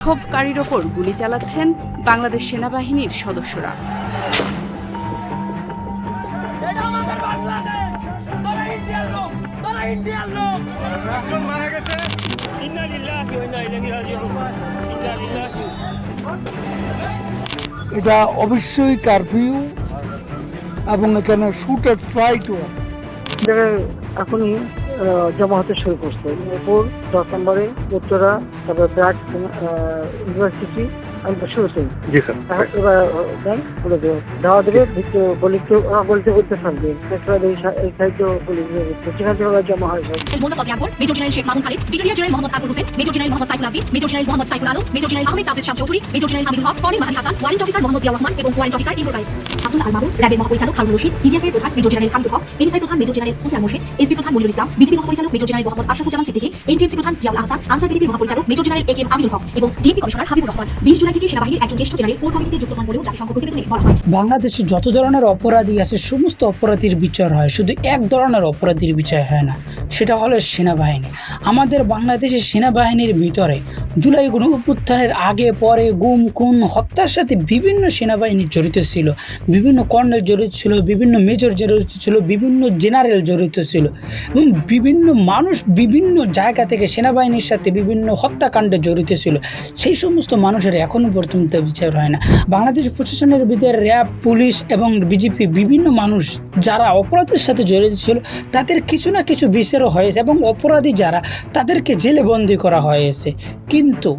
বিক্ষোভকারীর ওপর গুলি চালাচ্ছেন বাংলাদেশ সেনাবাহিনীর সদস্যরা। এটা অবশ্যই কারফিউ এবং এখানে শুটার সাইটও আছে। এখনই জমা হতে শুরু করছে। এরপর 10 নম্বরে উত্তরা, তারপর ব্র্যাক ইউনিভার্সিটি শুরুতে। জি স্যার। এবার বলে দেবো দেওয়া দেবে বলিতে বলতে থাকবে। এই সাইডে পুলিশ যেখান থেকে ওরা জমা হয় সব। Mohammad Fazle Akbar, major general Sheikh Mamun Khalid, brigadier general Mohammad Akbar Hossain, major general Mohammad Saiful Abid, major general Mohammad Saiful Alam, major general Ahmed Tafrij Shah Chowdhury, major general Hamidul Haque, colonel Mahadi Hasan, warrant officer Mohammad Ziaur Rahman এবং ওয়ারেন্ট অফিসার ইমরুল কায়েস, আব্দুল আল মামুন, র্যাবের মহাপরিচালক হারুন রশিদ, ডিজিএফ এর প্রধান major general Hamidul Haque, NSI প্রধান major general Hussain Morshed, SP প্রধান মনিরুল ইসলাম, বিজিবি মহাপরিচালক major general Mohammad Ashrafuzzaman Siddiqui, NTMC প্রধান জিয়াউল আহসান, আনসার ফিলিপি মহাপরিচালক মেজর জেনারেল একেএম আমিনুল হক এবং ডিএমপি কমিশনার হাবিবুর রহমান 20 জুলাই থেকে সেনাবাহিনীর একজন জ্যেষ্ঠ জেনারেল কোর কমিটিতে যুক্ত হন বলেও জাতিসংঘ প্রতিবেদনে বলা হয়। বাংলাদেশে যত ধরনের অপরাধী আছে সমস্ত অপরাধীর বিচার হয়, শুধু এক ধরনের অপরাধীর বিচার হয় না, সেটা হলো সেনাবাহিনী। আমাদের বাংলাদেশের সেনাবাহিনীর ভিতরে জুলাই গণঅভ্যুত্থানের আগে পরে গুম খুন হত্যার সাথে বিভিন্ন সেনাবাহিনী জড়িত ছিল, বিভিন্ন কর্নেল জড়িত ছিল, বিভিন্ন মেজর জড়িত ছিল, বিভিন্ন জেনারেল জড়িত ছিল এবং বিভিন্ন মানুষ বিভিন্ন জায়গা থেকে সেনাবাহিনীর সাথে বিভিন্ন হত্যাকাণ্ডে জড়িত ছিল। সেই সমস্ত মানুষের এখনও পর্যন্ত বিচার হয় না। বাংলাদেশ প্রশাসনের ভিতরে র্যাব, পুলিশ এবং বিজেপি বিভিন্ন মানুষ যারা অপরাধের সাথে জড়িত ছিল তাদের কিছু না কিছু বিচারও হয়েছে এবং অপরাধী যারা তাদেরকে জেলে বন্দী করা হয়েছে। কিন্তু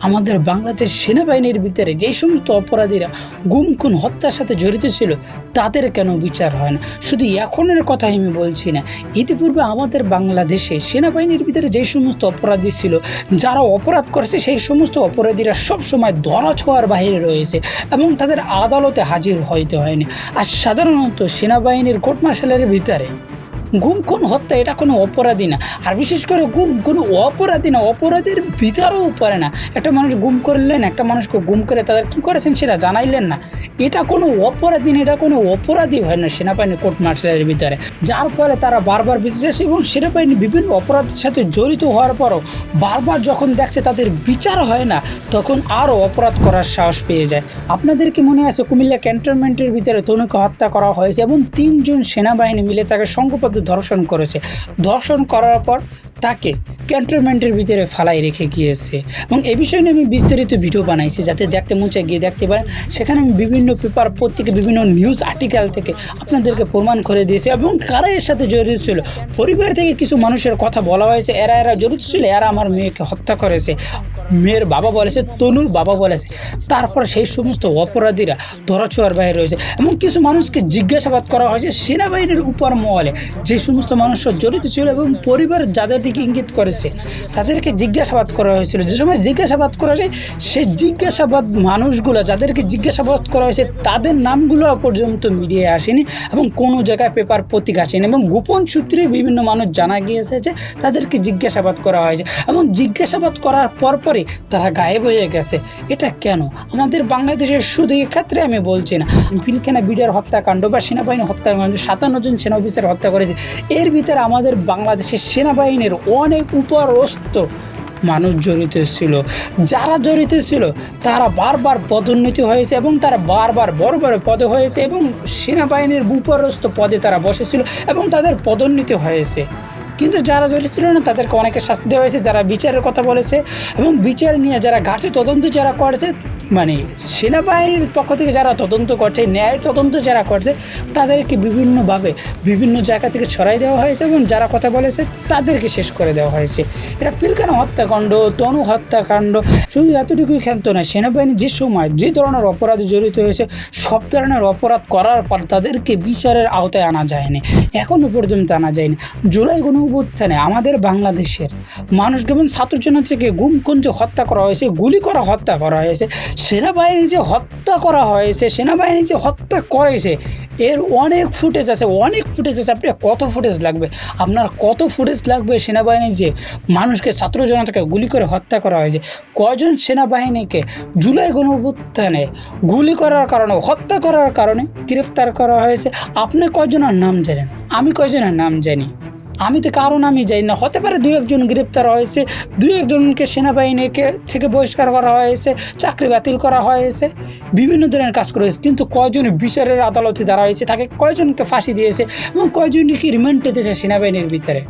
আমাদের বাংলাদেশ সেনাবাহিনীর ভিতরে যেই সমস্ত অপরাধীরা গুম খুন হত্যার সাথে জড়িত ছিল তাদের কেন বিচার হয় না? শুধু এখনের কথা আমি বলছি না, ইতিপূর্বে আমাদের বাংলাদেশে সেনাবাহিনীর ভিতরে যেই সমস্ত অপরাধী ছিল, যারা অপরাধ করেছে সেই সমস্ত অপরাধীরা সবসময় ধরাছোঁয়ার বাইরে রয়েছে এবং তাদের আদালতে হাজির হইতে হয়নি। আর সাধারণত সেনাবাহিনীর কোর্ট মার্শালের ভিতরে গুম খুন হত্যা এটা কোনো অপরাধী না, আর বিশেষ করে গুম কোনো অপরাধী না, অপরাধের ভিতরেও পারে না। একটা মানুষ গুম করলেন, একটা মানুষকে গুম করে তাদের কী করেছেন সেটা জানাইলেন না, এটা কোনো অপরাধী না, এটা কোনো অপরাধী হয় না সেনাবাহিনী কোর্ট মার্শালের ভিতরে। যার ফলে তারা বারবার বিচার এবং সেনাবাহিনী বিভিন্ন অপরাধের সাথে জড়িত হওয়ার পরও বারবার যখন দেখছে তাদের বিচার হয় না, তখন আরও অপরাধ করার সাহস পেয়ে যায়। আপনাদের কি মনে আছে কুমিল্লা ক্যান্টনমেন্টের ভিতরে তনুকে হত্যা করা হয়েছে এবং 3 জন সেনাবাহিনী মিলে তাকে সংঘবদ্ধ ধর্ষণ করেছে। ধর্ষণ করার পর তাকে ক্যান্টনমেন্টের ভিতরে ফালাই রেখে গিয়েছে এবং এ বিষয়ে নিয়ে আমি বিস্তারিত ভিডিও বানাইছি, যাতে দেখতে মন চায় গিয়ে দেখতে পারেন। সেখানে আমি বিভিন্ন পেপার পত্রিকা বিভিন্ন নিউজ আর্টিকেল থেকে আপনাদেরকে প্রমাণ করে দিয়েছি এবং কারা এর সাথে জড়িত ছিল। পরিবার থেকে কিছু মানুষের কথা বলা হয়েছে, এরা জড়িত ছিল, এরা আমার মেয়েকে হত্যা করেছে। মেয়ের বাবা বলেছে, তনুর বাবা বলেছে। তারপর সেই সমস্ত অপরাধীরা ধরাছোঁয়ার বাইরে রয়েছে এবং কিছু মানুষকে জিজ্ঞাসাবাদ করা হয়েছে সেনাবাহিনীর উপর মহলে। যে সমস্ত মানুষ জড়িত ছিল এবং পরিবার যাদের দিকে ইঙ্গিত করেছে তাদেরকে জিজ্ঞাসাবাদ করা হয়েছিল। যে সময় জিজ্ঞাসাবাদ করা হয়েছে সেই জিজ্ঞাসাবাদ মানুষগুলো যাদেরকে জিজ্ঞাসাবাদ করা হয়েছে তাদের নামগুলো পর্যন্ত মিডিয়ায় আসেনি এবং কোনো জায়গায় পেপার পত্রিকা আসেনি এবং গোপন সূত্রে বিভিন্ন মানুষ জানা গিয়েছে যে তাদেরকে জিজ্ঞাসাবাদ করা হয়েছে এবং জিজ্ঞাসাবাদ করার পরপরই তারা গায়েব হয়ে গেছে। এটা কেন? আমাদের বাংলাদেশের শুধু এক্ষেত্রে আমি বলছি না, পিলখানা বিডিআর হত্যাকাণ্ড বা সেনাবাহিনী হত্যাকাণ্ড 57 জন সেনা অফিসার হত্যা করেছে, এর ভিতরে আমাদের বাংলাদেশের সেনাবাহিনীর অনেক উপরস্থ মানুষ জড়িত ছিল। যারা জড়িত ছিল তারা বারবার পদোন্নতি হয়েছে এবং তারা বারবার বড় বড় পদে হয়েছে এবং সেনাবাহিনীর উপরস্থ পদে তারা বসেছিল এবং তাদের পদোন্নতি হয়েছে। কিন্তু যারা জড়িত ছিল না তাদেরকে অনেকের শাস্তি দেওয়া হয়েছে। যারা বিচারের কথা বলেছে এবং বিচার নিয়ে যারা ঘাটে তদন্ত যারা করেছে, মানে সেনাবাহিনীর পক্ষ থেকে যারা তদন্ত করছে, ন্যায় তদন্ত যারা করছে, তাদেরকে বিভিন্নভাবে বিভিন্ন জায়গা থেকে ছড়াই দেওয়া হয়েছে এবং যারা কথা বলেছে তাদেরকে শেষ করে দেওয়া হয়েছে। এটা পিলখানা হত্যাকাণ্ড, তনু হত্যাকাণ্ড শুধু এতটুকুই ক্ষান্ত নয়, সেনাবাহিনী যে সময় যে ধরনের অপরাধে জড়িত হয়েছে সব ধরনের অপরাধ করার পর তাদেরকে বিচারের আওতায় আনা যায়নি, এখনও পর্যন্ত আনা যায়নি। জুলাই গণঅভ্যুত্থানে আমাদের বাংলাদেশের মানুষকে এবং ছাত্র জনতাকে গুম খুন যে হত্যা করা হয়েছে, গুলি করা হত্যা করা হয়েছে, সেনাবাহিনী যে হত্যা করা হয়েছে, সেনাবাহিনী যে হত্যা করেছে এর অনেক ফুটেজ আছে, অনেক ফুটেজ আছে। আপনার কত ফুটেজ লাগবে? আপনার কত ফুটেজ লাগবে সেনাবাহিনী যে মানুষকে ছাত্র জনতাকে গুলি করে হত্যা করা হয়েছে? কয়জন সেনাবাহিনীকে জুলাই গণঅভ্যুত্থানে গুলি করার কারণে, হত্যা করার কারণে গ্রেফতার করা হয়েছে? আপনি কয়জনের নাম জানেন? আমি কয়জনের নাম জানি? আমি তো কারণ আমি জানি না, হতে পারে 2-1 গ্রেপ্তার হয়েছে, 2-1জনকে সেনাবাহিনীকে থেকে বহিষ্কার করা হয়েছে, চাকরি বাতিল করা হয়েছে, বিভিন্ন ধরনের কাজ করা হয়েছে, কিন্তু কয়জন বিচারের আদালতে দাঁড়া হয়েছে, তাকে কয়জনকে ফাঁসি দিয়েছে এবং কয়জনকে রিমান্ডে দিয়েছে সেনাবাহিনীর ভিতরে।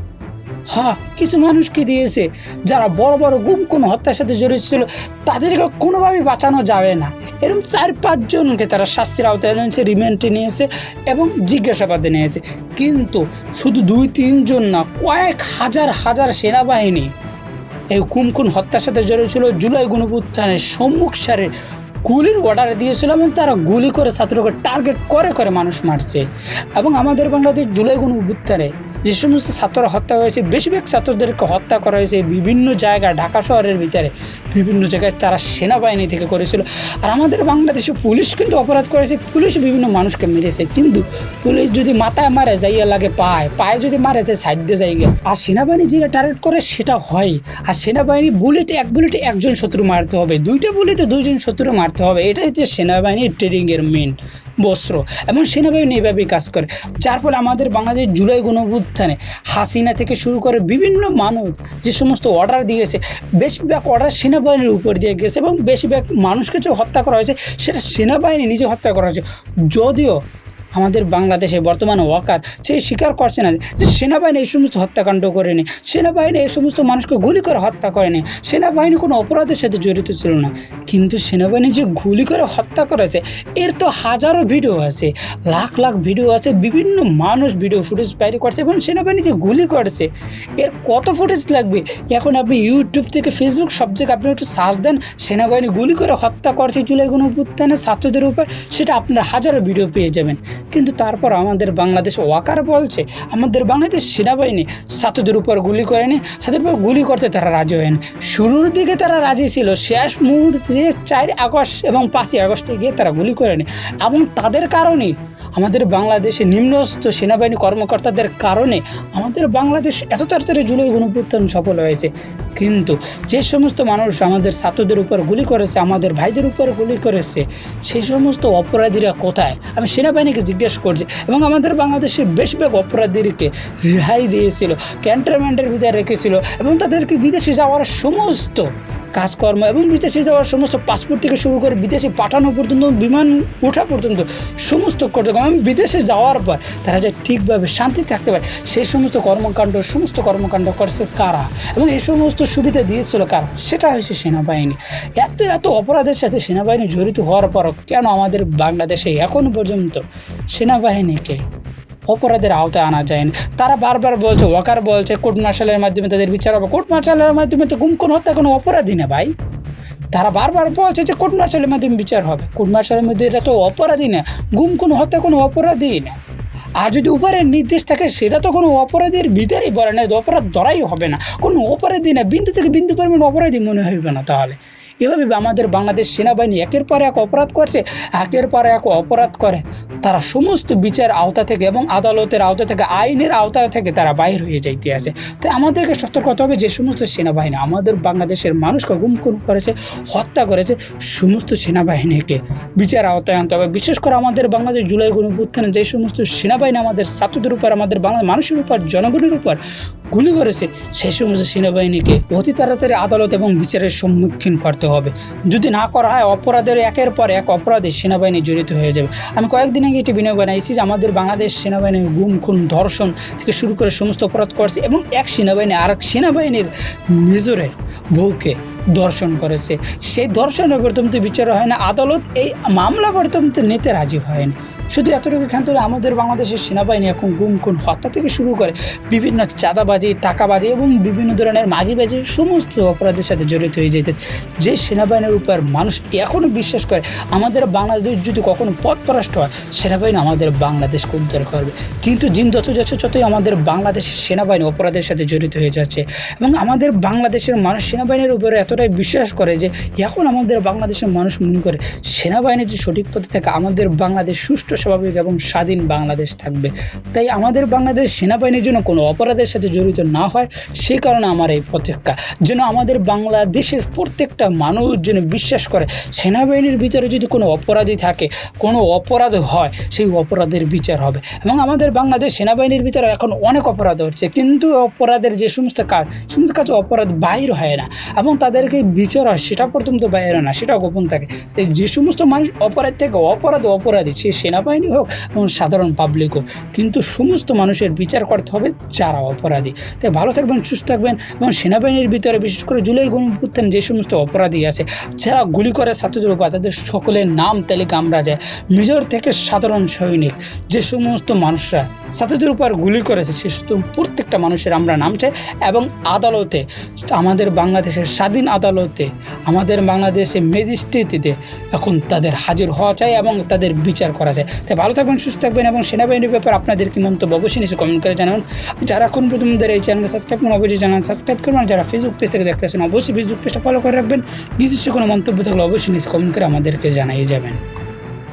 হ্যাঁ, কিছু মানুষকে দিয়েছে যারা বড় বড় গুম কোন হত্যার সাথে জড়িত ছিল, তাদেরকে কোনোভাবেই বাঁচানো যাবে না, এরকম 4-5 জনকে তারা শাস্তির আওতায় নিয়েছে, রিমান্ডে নিয়েছে এবং জিজ্ঞাসাবাদে নিয়েছে। কিন্তু শুধু 2-3 জন না, কয়েক হাজার সেনাবাহিনী এই খুন হত্যার সাথে জড়িত ছিল। জুলাই গণঅভ্যুত্থানের সম্মুখ সারির গুলির অর্ডার দিয়েছিল এবং তারা গুলি করে ছাত্রকে টার্গেট করে মানুষ মারছে। এবং আমাদের বাংলাদেশ জুলাই গণঅভ্যুত্থানে যে সমস্ত ছাত্ররা হত্যা হয়েছে, বেশিরভাগ ছাত্রদেরকে হত্যা করা হয়েছে বিভিন্ন জায়গায়, ঢাকা শহরের ভিতরে বিভিন্ন জায়গায় তারা সেনাবাহিনী থেকে করেছিল। আর আমাদের বাংলাদেশে পুলিশ কিন্তু অপরাধ করেছে, পুলিশ বিভিন্ন মানুষকে মেরেছে, কিন্তু পুলিশ যদি মাথায় মারে যাইয়া লাগে পায়ে যদি মারে তো সাইড দিয়ে যাই। আর সেনাবাহিনী যেটা টার্গেট করে সেটা হয়। আর সেনাবাহিনী বুলেটে 1 বুলেটে 1জন শত্রু মারতে হবে, 2টা বুলেটে 2জন শত্রু মারতে হবে, এটাই হচ্ছে সেনাবাহিনীর ট্রেনিংয়ের মেন বস্ত্র। এবং সেনাবাহিনী এইভাবেই কাজ করে, যার ফলে আমাদের বাংলাদেশ জুলাই গণঅভ্যুত্থানে হাসিনা থেকে শুরু করে বিভিন্ন মানুষ যে সমস্ত অর্ডার দিয়েছে, বেশিরভাগ অর্ডার সেনাবাহিনীর উপর দিয়ে গেছে এবং বেশিরভাগ মানুষকে যে হত্যা করা হয়েছে সেটা সেনাবাহিনী নিজে হত্যা করা হয়েছে। যদিও আমাদের বাংলাদেশে বর্তমানে ওয়াকার সে স্বীকার করছে না যে সেনাবাহিনী এই সমস্ত হত্যাকাণ্ড করেনি, সেনাবাহিনী এই সমস্ত মানুষকে গুলি করে হত্যা করেনি, সেনাবাহিনী কোনো অপরাধের সাথে জড়িত ছিল না। কিন্তু সেনাবাহিনী যে গুলি করে হত্যা করেছে এর তো হাজারো ভিডিও আছে, লাখ ভিডিও আছে, বিভিন্ন মানুষ ভিডিও ফুটেজ বাইরে করছে। এবং সেনাবাহিনী যে গুলি করেছে এর কত ফুটেজ লাগবে? এখন আপনি ইউটিউব থেকে ফেসবুক সব জায়গায় আপনি একটু সার্চ দেন, সেনাবাহিনী গুলি করে হত্যা করছে জুলাই গণঅভ্যুত্থানের ছাত্রদের উপর, সেটা আপনারা হাজারো ভিডিও পেয়ে যাবেন। কিন্তু তারপর আমাদের বাংলাদেশ ওয়াকার বলছে আমাদের বাংলাদেশ সেনাবাহিনী ছাত্রদের উপর গুলি করেনি, ছাত্রদের উপর গুলি করতে তারা রাজি হয়নি। শুরুর দিকে তারা রাজি ছিল, শেষ মুহূর্তে 4 আগস্ট এবং 5ই আগস্টে গিয়ে তারা গুলি করেনি। এবং তাদের কারণেই আমাদের বাংলাদেশে নিম্নস্থ সেনাবাহিনী কর্মকর্তাদের কারণে আমাদের বাংলাদেশ এত তাড়াতাড়ি জুলাই গণঅভ্যুত্থান সফল হয়েছে। কিন্তু যে সমস্ত মানুষ আমাদের ছাত্রদের উপর গুলি করেছে, আমাদের ভাইদের উপর গুলি করেছে, সেই সমস্ত অপরাধীরা কোথায়? আমি সেনাবাহিনীকে জিজ্ঞেস করছি। এবং আমাদের বাংলাদেশের বেশিরভাগ অপরাধীকে রেহাই দিয়েছিল, ক্যান্টনমেন্টের ভিতরে রেখেছিল এবং তাদেরকে বিদেশে যাওয়ার সমস্ত কাজকর্ম এবং বিদেশে যাওয়ার সমস্ত পাসপোর্ট থেকে শুরু করে বিদেশে পাঠানো পর্যন্ত, বিমান ওঠা পর্যন্ত সমস্ত কার্যক্রম, এবং বিদেশে যাওয়ার পর তারা যে ঠিকভাবে শান্তি থাকতে পারে সেই সমস্ত কর্মকাণ্ড করছে কারা এবং এই সমস্ত সুবিধা দিয়েছিল কারা? সেটা হয়েছে সেনাবাহিনী। এত অপরাধের সাথে সেনাবাহিনী জড়িত হওয়ার পরও কেন আমাদের বাংলাদেশে এখনও পর্যন্ত সেনাবাহিনীকে অপরাধের আওতায় আনা যায়নি? তারা বারবার বলছে, ওয়াকার বলছে কোর্ট মার্শালের মাধ্যমে তাদের বিচার হবে। কোর্ট মার্শালের মাধ্যমে তো গুম কোন হত্যা কোনো অপরাধী না ভাই। তারা বারবার বলছে যে কোর্ট মার্শালের মাধ্যমে বিচার হবে। কোর্ট মার্শালের মধ্যে এটা তো অপরাধী না, গুম কোনো হত্যা কোনো অপরাধী না। আর যদি উপরের নির্দেশ থাকে সেটা তো কোনো অপরাধীর ভিতরেই পড়ে না, অপরাধ ধরাই হবে না, কোনো অপরাধী না, বিন্দু থেকে বিন্দু পরিমাণ অপরাধী মনে হইবে না। তাহলে এভাবে আমাদের বাংলাদেশ সেনাবাহিনী একের পর এক অপরাধ করছে, একের পর এক অপরাধ করে তারা সমস্ত বিচার আওতা থেকে এবং আদালতের আওতা থেকে, আইনের আওতা থেকে তারা বাইর হয়ে যাইতে আছে। তাই আমাদেরকে সতর্ক হতে হবে যে সমস্ত সেনাবাহিনী আমাদের বাংলাদেশের মানুষকে গুম করেছে, হত্যা করেছে, সমস্ত সেনাবাহিনীকে বিচার আওতায় আনতে হবে। বিশেষ করে আমাদের বাংলাদেশ জুলাই গণঅভ্যুত্থানে যে সমস্ত সেনাবাহিনী আমাদের ছাত্রদের উপর, আমাদের বাংলার মানুষের উপর, জনগণের উপর গুলি করেছে, সেই সমস্ত সেনাবাহিনীকে অতি তাড়াতাড়ি আদালত এবং বিচারের সম্মুখীন করতে হবে। যদি না করা হয় অপরাধের একের পর এক অপরাধে সেনাবাহিনী জড়িত হয়ে যাবে। আমি কয়েকদিন আগে একটি ভিডিও বানাইছি যে আমাদের বাংলাদেশ সেনাবাহিনীর গুম খুন ধর্ষণ থেকে শুরু করে সমস্ত অপরাধ করছে এবং এক সেনাবাহিনী আর এক সেনাবাহিনীর মেজরের বউকে ধর্ষণ করেছে। সেই ধর্ষণের বর্তমান বিচার হয় না, আদালত এই মামলা বর্তমান নিতে রাজি হয়নি। শুধু এতটুকু ক্ষান্ত হলে আমাদের বাংলাদেশের সেনাবাহিনী এখন গুম খুন হত্যা থেকে শুরু করে বিভিন্ন চাঁদাবাজি, টাকাবাজি এবং বিভিন্ন ধরনের মাগিবাজি সমস্ত অপরাধের সাথে জড়িত হয়ে যেতেছে। যে সেনাবাহিনীর উপর মানুষ এখনও বিশ্বাস করে আমাদের বাংলাদেশ যদি কখনো পথভ্রষ্ট হয় সেনাবাহিনী আমাদের বাংলাদেশকে উদ্ধার করবে। কিন্তু দিন যত যাচ্ছে ততই আমাদের বাংলাদেশের সেনাবাহিনী অপরাধের সাথে জড়িত হয়ে যাচ্ছে এবং আমাদের বাংলাদেশের মানুষ সেনাবাহিনীর উপরে এতটাই বিশ্বাস করে যে এখন আমাদের বাংলাদেশের মানুষ মনে করে সেনাবাহিনী যদি সঠিক পথে থাকে আমাদের বাংলাদেশ সুষ্ঠু স্বাভাবিক এবং স্বাধীন বাংলাদেশ থাকবে। তাই আমাদের বাংলাদেশ সেনাবাহিনীর জন্য কোনো অপরাধের সাথে জড়িত না হয়, সেই কারণে আমার এই প্রত্যেকটা যেন আমাদের বাংলাদেশের প্রত্যেকটা মানুষ যেন বিশ্বাস করে সেনাবাহিনীর ভিতরে যদি কোনো অপরাধী থাকে, কোনো অপরাধ হয়, সেই অপরাধের বিচার হবে। এবং আমাদের বাংলাদেশ সেনাবাহিনীর ভিতরে এখন অনেক অপরাধ হচ্ছে, কিন্তু অপরাধের যে সমস্ত কাজ অপরাধ বাহির হয় না এবং তাদেরকে বিচার হয় সেটা পর্যন্ত বাইরে হয় না, সেটা গোপন থাকে। তাই যে সমস্ত মানুষ অপরাধ থেকে অপরাধী, সে সেনাবাহিনী হোক এবং সাধারণ পাবলিক হোক, কিন্তু সমস্ত মানুষের বিচার করতে হবে যারা অপরাধী। তাই ভালো থাকবেন, সুস্থ থাকবেন এবং সেনাবাহিনীর ভিতরে বিশেষ করে জুলাই গণঅভ্যুত্থান যে সমস্ত অপরাধী আছে, যারা গুলি করে ছাত্রদের উপর, তাদের সকলের নাম তালিকা আমরা যায়, মেজর থেকে সাধারণ সৈনিক, যে সমস্ত মানুষরা ছাত্রদের উপর গুলি করেছে সে প্রত্যেকটা মানুষের আমরা নাম চাই এবং আদালতে, আমাদের বাংলাদেশের স্বাধীন আদালতে, আমাদের বাংলাদেশে ম্যাজিস্ট্রেটিতে এখন তাদের হাজির হওয়া চাই এবং তাদের বিচার করা যায়। তাই ভালো থাকবেন, সুস্থ থাকবেন এবং সেনাবাহিনীর ব্যাপারে আপনাদের কি মন্তব্য অবশ্যই নিচে কমেন্ট করে জানান। যারা এখন প্রথম এই চ্যানেলকে সাবস্ক্রাইব করুন, অবশ্যই জানান সাবস্ক্রাইব করুন। আর যারা ফেসবুক পেজ থেকে দেখতে আসেন অবশ্যই ফেসবুক পেজটা ফলো করে রাখবেন। নিজস্ব কোনো মন্তব্য থাকলে অবশ্যই নিচে কমেন্ট করে আমাদেরকে জানাই যাবেন।